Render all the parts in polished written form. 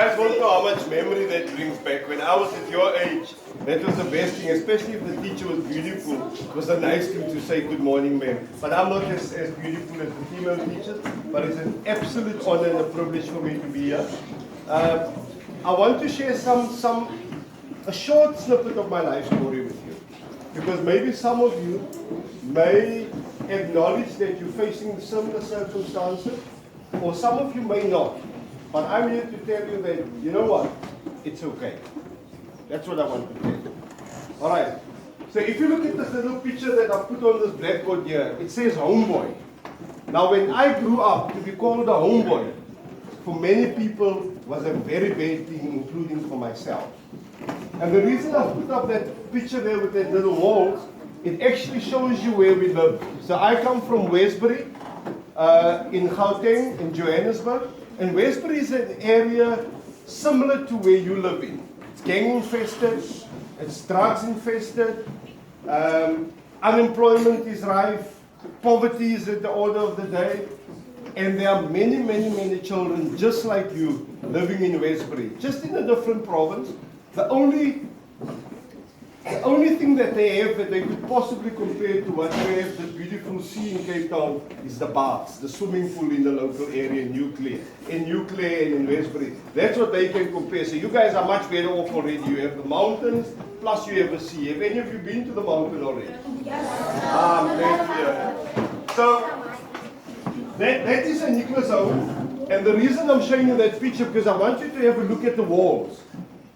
guys won't know how much memory that brings back. When I was at your age, that was the best thing, especially if the teacher was beautiful. It was a nice thing to say good morning, ma'am. But I'm not as beautiful as the female teachers, but it's an absolute honor and a privilege for me to be here. I want to share a short snippet of my life story with you. Because maybe some of you may acknowledge that you're facing similar circumstances, or some of you may not. But I'm here to tell you that, you know what? It's okay. That's what I want to tell you. Alright. So if you look at this little picture that I put on this blackboard here, it says Homeboy. Now when I grew up, to be called a homeboy, for many people was a very bad thing, including for myself. And the reason I put up that picture there with that little walls, it actually shows you where we live. So I come from Westbury, in Gauteng, in Johannesburg. And Westbury is an area similar to where you live in. It's gang infested, it's drugs infested, unemployment is rife, poverty is at the order of the day. And there are many, many, many children just like you living in Westbury, just in a different province. The only thing that they have that they could possibly compare to what we have, the beautiful sea in Cape Town, is the baths, the swimming pool in the local area in Nuclear and in Westbury. That's what they can compare. So you guys are much better off already. You have the mountains, plus you have a sea. Have any of you been to the mountain already? Yes. I'm glad to hear. So that is a Nicholas home. And the reason I'm showing you that picture, because I want you to have a look at the walls.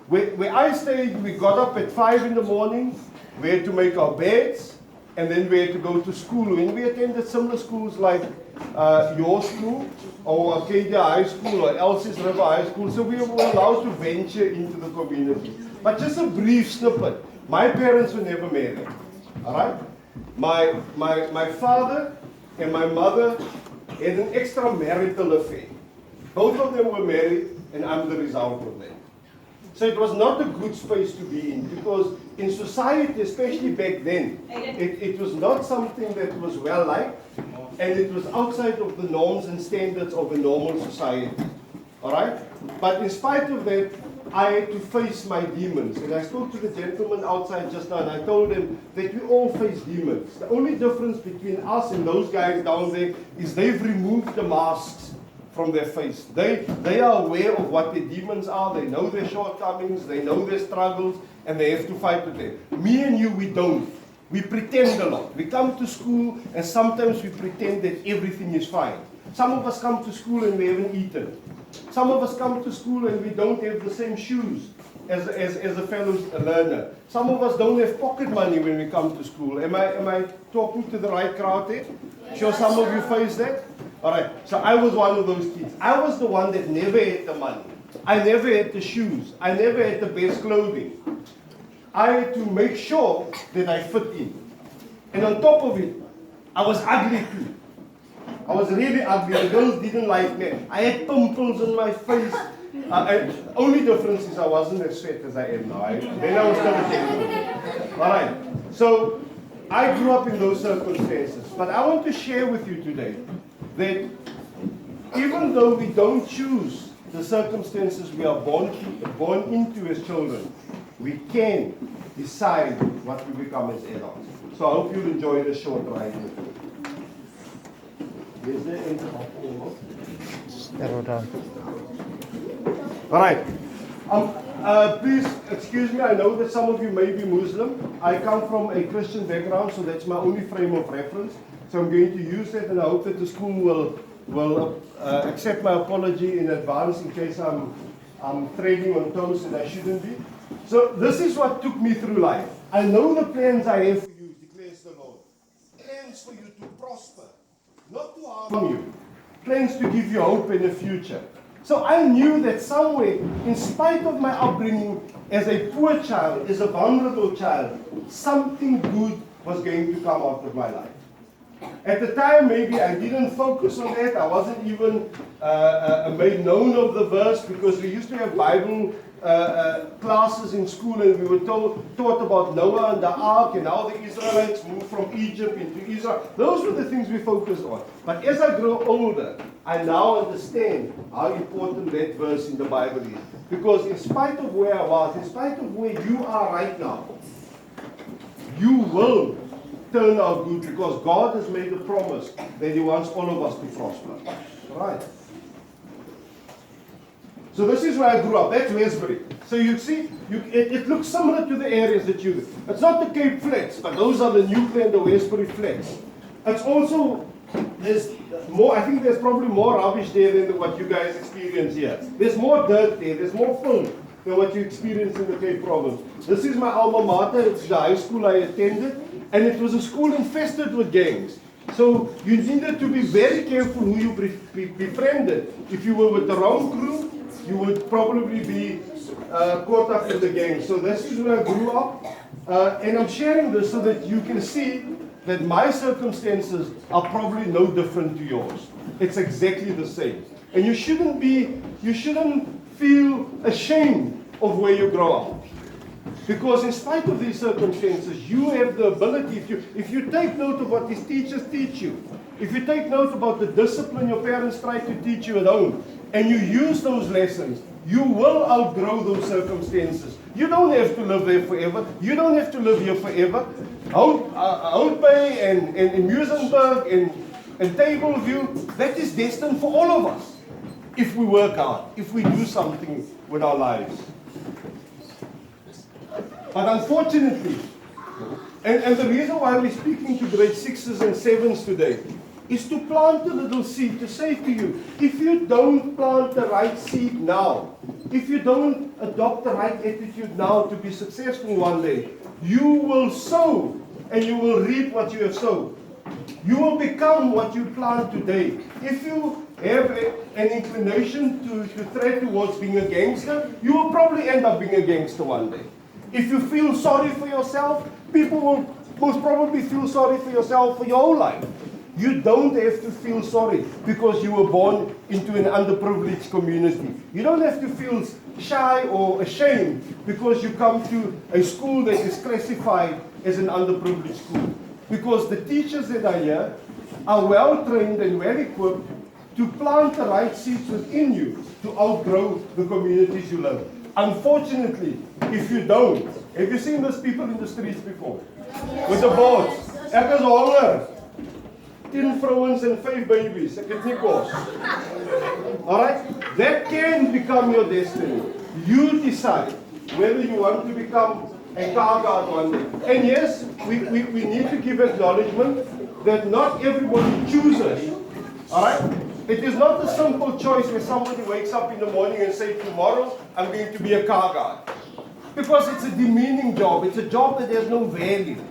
Where I stayed, we got up at 5 in the morning, we had to make our beds, and then we had to go to school. And we attended similar schools like your school, or Arcadia High School, or Elsie's River High School, so we were allowed to venture into the community. But just a brief snippet. My parents were never married, all right? My father and my mother had an extramarital affair. Both of them were married, and I'm the result of that. So it was not a good space to be in, because in society, especially back then, it was not something that was well liked, and it was outside of the norms and standards of a normal society. Alright? But in spite of that, I had to face my demons. And I spoke to the gentleman outside just now, and I told him that we all face demons. The only difference between us and those guys down there is they've removed the masks from their face. They are aware of what their demons are, they know their shortcomings, they know their struggles, and they have to fight with them. Me and you, we don't. We pretend a lot. We come to school, and sometimes we pretend that everything is fine. Some of us come to school and we haven't eaten. Some of us come to school and we don't have the same shoes as a fellow learner. Some of us don't have pocket money when we come to school. Am I talking to the right crowd there? Sure, some of you face that? Alright, so I was one of those kids. I was the one that never had the money. I never had the shoes. I never had the best clothing. I had to make sure that I fit in. And on top of it, I was ugly too. I was really ugly. The girls didn't like me. I had pimples on my face. The only difference is I wasn't as fat as I am now. Then I was still a gentleman. Alright, so I grew up in those circumstances. But I want to share with you today that even though we don't choose the circumstances we are born into as children, we can decide what we become as adults. So I hope you'll enjoy this short ride with me. Is there anything? Alright. Please excuse me, I know that some of you may be Muslim. I come from a Christian background, so that's my only frame of reference. So I'm going to use that, and I hope that the school will accept my apology in advance in case I'm treading on toes that I shouldn't be. So this is what took me through life. I know the plans I have for you, declares the Lord. Plans for you to prosper, not to harm you. Plans to give you hope in the future. So I knew that somewhere, in spite of my upbringing as a poor child, as a vulnerable child, something good was going to come out of my life. At the time, maybe I didn't focus on that. I wasn't even made known of the verse, because we used to have Bible classes in school, and we were taught about Noah and the ark and how the Israelites moved from Egypt into Israel. Those were the things we focused on. But as I grow older, I now understand how important that verse in the Bible is. Because in spite of where I was, in spite of where you are right now, you will turn out good, because God has made a promise that He wants all of us to prosper. Right. So this is where I grew up. That's Westbury. So you see, it looks similar to the areas that you live. It's not the Cape Flats, but those are the Nuclear and the Westbury Flats. It's also, there's more, I think there's probably more rubbish there than what you guys experience here. There's more dirt there, there's more film than what you experience in the Cape Province. This is my alma mater. It's the high school I attended, and it was a school infested with gangs. So you needed to be very careful who you befriended. If you were with the wrong crew, you would probably be caught up in the gang. So this is where I grew up, and I'm sharing this so that you can see that my circumstances are probably no different to yours. It's exactly the same. And you shouldn't feel ashamed of where you grow up. Because in spite of these circumstances, you have the ability, if you take note of what these teachers teach you, if you take note about the discipline your parents try to teach you at home, and you use those lessons, you will outgrow those circumstances. You don't have to live there forever. You don't have to live here forever. Homeboy and Muizenberg and Tableview, that is destined for all of us. If we work hard, if we do something with our lives. But unfortunately, and the reason why we're speaking to grade 6s and 7s today, is to plant a little seed, to say to you, if you don't plant the right seed now, if you don't adopt the right attitude now to be successful one day, you will sow and you will reap what you have sown. You will become what you plant today. If you have an inclination to thread towards being a gangster, you will probably end up being a gangster one day. If you feel sorry for yourself, people will most probably feel sorry for yourself for your whole life. You don't have to feel sorry because you were born into an underprivileged community. You don't have to feel shy or ashamed because you come to a school that is classified as an underprivileged school. Because the teachers that are here are well trained and well equipped to plant the right seeds within you to outgrow the communities you live. Unfortunately, if you don't, have you seen those people in the streets before? With the boards. Ek is honger. 10 vrouens and 5 babies. Ek het nie kos. Alright? That can become your destiny. You decide whether you want to become a car guard one day. And yes, we need to give acknowledgement that not everybody chooses. Alright? It is not a simple choice where somebody wakes up in the morning and says, tomorrow I'm going to be a car guard. Because it's a demeaning job. It's a job that has no value.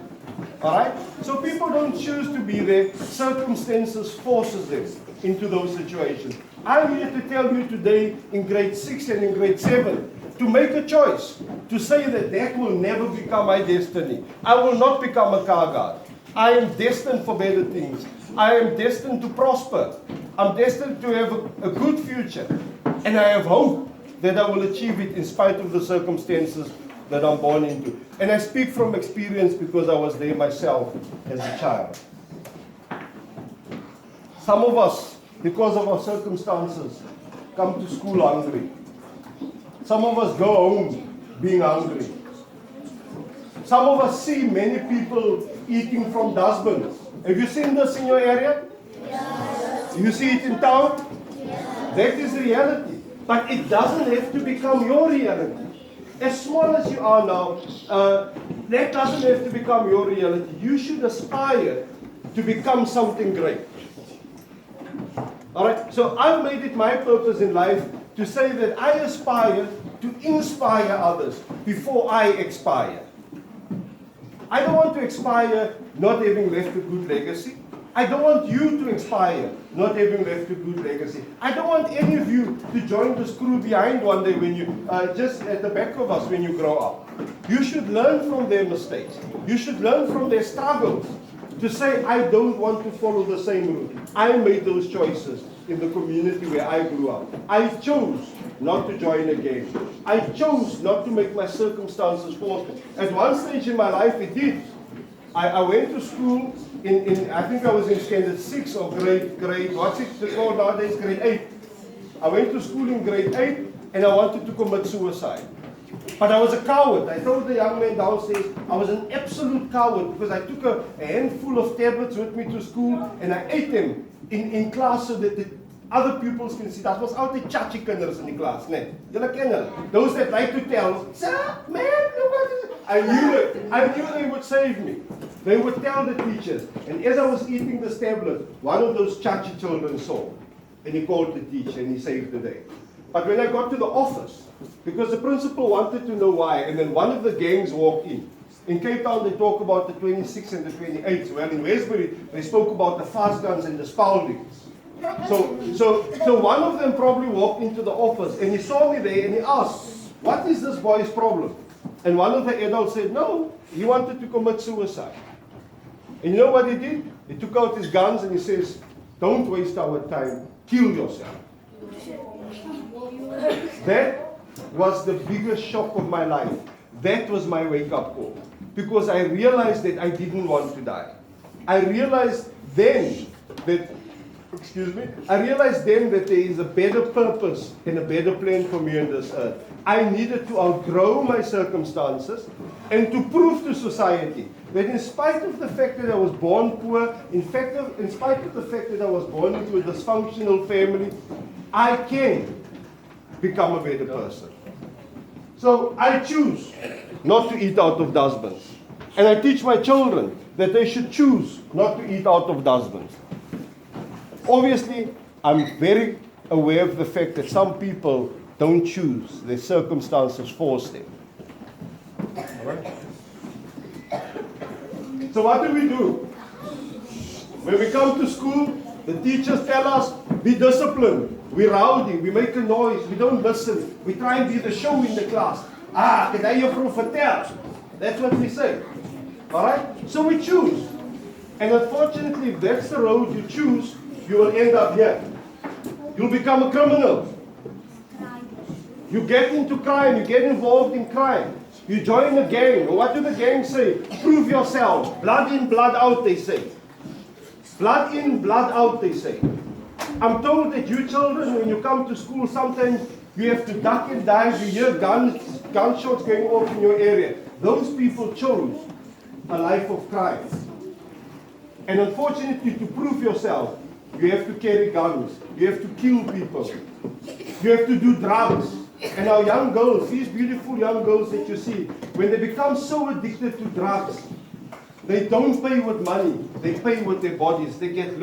Alright? So people don't choose to be there. Circumstances forces them into those situations. I'm here to tell you today in grade 6 and in grade 7 to make a choice. To say that will never become my destiny. I will not become a car guard. I am destined for better things. I am destined to prosper. I'm destined to have a good future. And I have hope that I will achieve it in spite of the circumstances that I'm born into. And I speak from experience because I was there myself as a child. Some of us, because of our circumstances, come to school hungry. Some of us go home being hungry. Some of us see many people eating from dustbins. Have you seen this in your area? Yes. You see it in town? Yes. That is reality. But it doesn't have to become your reality. As small as you are now, that doesn't have to become your reality. You should aspire to become something great. Alright, so I've made it my purpose in life to say that I aspire to inspire others before I expire. I don't want to expire not having left a good legacy. I don't want you to expire not having left a good legacy. I don't want any of you to join the screw behind one day when you, just at the back of us when you grow up. You should learn from their mistakes. You should learn from their struggles. To say, I don't want to follow the same route. I made those choices. in the community where I grew up. I chose not to join a gang. I chose not to make my circumstances force me. At one stage in my life, it did. I went to school I think I was in standard 6 or grade, what's it called nowadays, grade 8. I went to school in grade 8 and I wanted to commit suicide. But I was a coward. I told the young man downstairs, I was an absolute coward because I took a handful of tablets with me to school and I ate them in class so that the other pupils can see. That was altyd chachi kinders in die klas, né? Julle ken hulle. Those that like to tell, "Sir, man, look what is it?" I knew it. I knew they would save me. They would tell the teachers. And as I was eating this tablet, one of those chachi children saw. And he called the teacher and he saved the day. But when I got to the office, because the principal wanted to know why, and then one of the gangs walked in. In Cape Town, they talk about the 26th and the 28th. Well, in Westbury, they spoke about the fast guns and the Spaldings. So one of them probably walked into the office and he saw me there and he asked, "What is this boy's problem?" And one of the adults said, "No, he wanted to commit suicide." And you know what he did? He took out his guns and he says, "Don't waste our time, kill yourself." That was the biggest shock of my life. That was my wake-up call. Because I realized that I didn't want to die. I realized then that there is a better purpose and a better plan for me on this earth. I needed to outgrow my circumstances and to prove to society that in spite of the fact that I was born poor, in spite of the fact that I was born into a dysfunctional family, I can become a better person. So I choose not to eat out of dustbins. And I teach my children that they should choose not to eat out of dustbins. Obviously, I'm very aware of the fact that some people don't choose. Their circumstances force them. All right? So what do? When we come to school, the teachers tell us, be disciplined. We're rowdy. We make a noise. We don't listen. We try and be the show in the class. Can I juffrou vertel? That's what we say. All right? So we choose. And unfortunately, if that's the road you choose, you will end up here. You'll become a criminal. You get into crime. You get involved in crime. You join a gang. What do the gangs say? Prove yourself. Blood in, blood out, they say. Blood in, blood out, they say. I'm told that you children, when you come to school, sometimes you have to duck and dive. You hear gunshots going off in your area. Those people chose a life of crime. And unfortunately, to prove yourself, you have to carry guns. You have to kill people. You have to do drugs. And our young girls, these beautiful young girls that you see, when they become so addicted to drugs, they don't pay with money. They pay with their bodies. They get